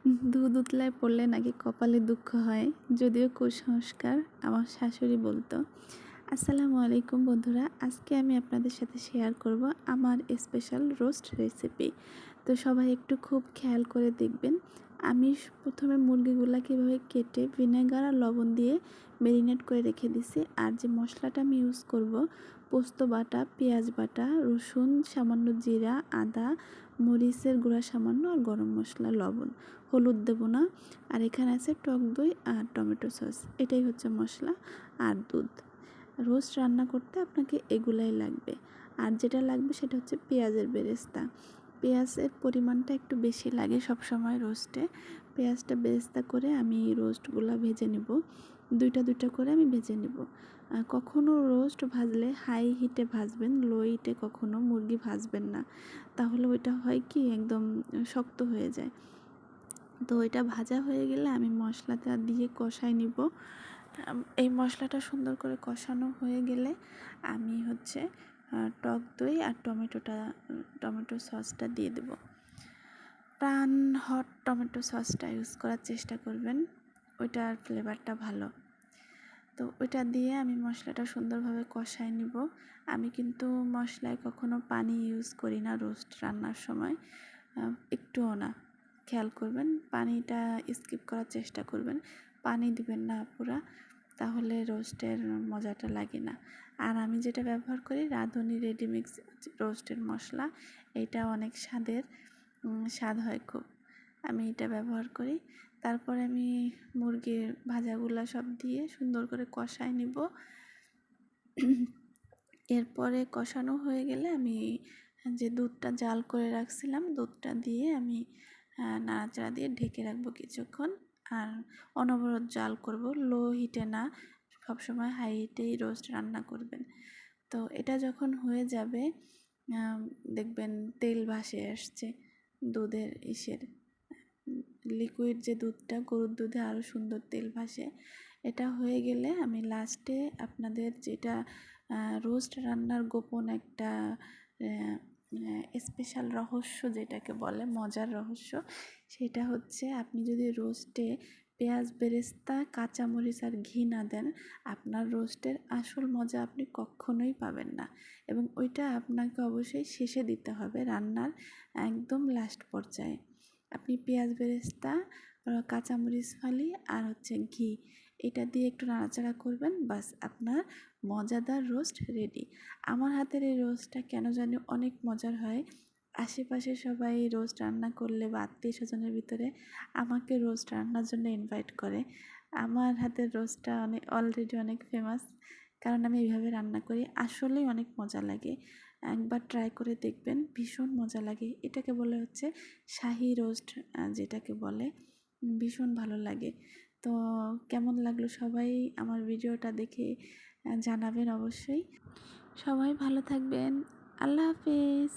দুধ উতলায় পড়লে নাকি কপালে দুঃখ হয়, যদিও কুসংস্কার আমার শাশুড়ি বলতো। আসসালামু আলাইকুম বন্ধুরা, আজকে আমি আপনাদের সাথে শেয়ার করব আমার স্পেশাল রোস্ট রেসিপি। তো সবাই একটু খুব খেয়াল করে দেখবেন। আমি প্রথমে মুরগিগুলা কীভাবে কেটে ভিনেগার আর লবণ দিয়ে ম্যারিনেট করে রেখে দিছি। আর যে মশলাটা আমি ইউজ করব, পোস্ত বাটা, পেঁয়াজ বাটা, রসুন, সামান্য জিরা, আদা, মরিচের গুঁড়া সামান্য, আর গরম মশলা, লবণ, হলুদ দেবো না। আর এখানে আছে টক দই আর টমেটো সস। এটাই হচ্ছে মশলা আর দুধ। রোস্ট রান্না করতে আপনাকে এগুলাই লাগবে। আর যেটা লাগবে সেটা হচ্ছে পেঁয়াজের বেরেস্তা। পেঁয়াজের পরিমাণটা একটু বেশি লাগে সব সময় রোস্টে। পেঁয়াজটা বেরেস্তা করে আমি রোস্টগুলো ভেজে নেব, দুইটা দুইটা করে আমি ভেজে নেব। কখনও রোস্ট ভাজলে হাই হিটে ভাজবেন, লো হিটে কখনও মুরগি ভাজবেন না, তাহলে ওইটা হয় কি একদম শক্ত হয়ে যায়। তো এটা ভাজা হয়ে গেলে আমি মশলাটা দিয়ে কষাই নিব। এই মশলাটা সুন্দর করে কষানো হয়ে গেলে আমি হচ্ছে টক দই আর টমেটো সসটা দিয়ে দেব। প্রাণ হট টমেটো সসটা ইউজ করার চেষ্টা করবেন, ওইটার ফ্লেভারটা ভালো। তো ওইটা দিয়ে আমি মশলাটা সুন্দরভাবে কষাই নিব। আমি কিন্তু মশলায় কখনো পানি ইউজ করি না রোস্ট রান্নার সময়, একটুও না। খেয়াল করবেন, পানিটা স্কিপ করার চেষ্টা করবেন, পানি দিবেন না পুরা, তাহলে রোস্টের মজাটা লাগে না। আর আমি যেটা ব্যবহার করি, রাঁধুনি রেডিমিক্স রোস্টের মশলা, এটা অনেক স্বাদ হয় খুব। আমি এটা ব্যবহার করি। তারপরে আমি মুরগির ভাজাগুলা সব দিয়ে সুন্দর করে কষাই নিব। এরপরে কষানো হয়ে গেলে আমি যে দুধটা জাল করে রাখছিলাম, দুধটা দিয়ে আমি নাড়াচাড়া দিয়ে ঢেকে রাখবো কিছুক্ষণ। আর অনবরত জাল করব, লো হিটে না, সবসময় হাই হিটেই রোস্ট রান্না করবেন। তো এটা যখন হয়ে যাবে, দেখবেন তেল ভাসে আসছে দুধের লিকুইড যে দুধটা, গরুর দুধে আরও সুন্দর তেল ভাসে। এটা হয়ে গেলে আমি লাস্টে আপনাদের যেটা রোস্ট রান্নার গোপন একটা স্পেশাল রহস্য যেটাকে বলে, মজার রহস্য, সেটা হচ্ছে আপনি যদি রোস্টে পেঁয়াজ বেরেস্তা, কাঁচামরিচ আর ঘি না দেন, আপনার রোস্টের আসল মজা আপনি কখনোই পাবেন না। এবং ওইটা আপনাকে অবশ্যই শেষে দিতে হবে, রান্নার একদম লাস্ট পর্যায়ে। আপনি পেঁয়াজ বেরেস্তা, কাঁচামরিচ ফালি আর হচ্ছে ঘি, এটা দিয়ে একটু নাড়াচাড়া করবেন, বাস আপনার মজাদার রোস্ট রেডি। আমার হাতের এই রোস্টটা কেন জানি অনেক মজার হয়। আশেপাশে সবাই রোস্ট রান্না করলে বা আত্মীয় স্বজনের ভিতরে আমাকে রোস্ট রান্নার জন্য ইনভাইট করে। আমার হাতের রোস্টটা অলরেডি অনেক ফেমাস, কারণ আমি এইভাবে রান্না করি। আসলেই অনেক মজা লাগে, একবার ট্রাই করে দেখবেন, ভীষণ মজা লাগে। এটাকে বলে হচ্ছে শাহি রোস্ট, যেটাকে বলে, ভীষণ ভালো লাগে। তো কেমন লাগলো সবাই আমার ভিডিওটা দেখে জানাবেন অবশ্যই। সবাই ভালো থাকবেন। আল্লাহ হাফেজ।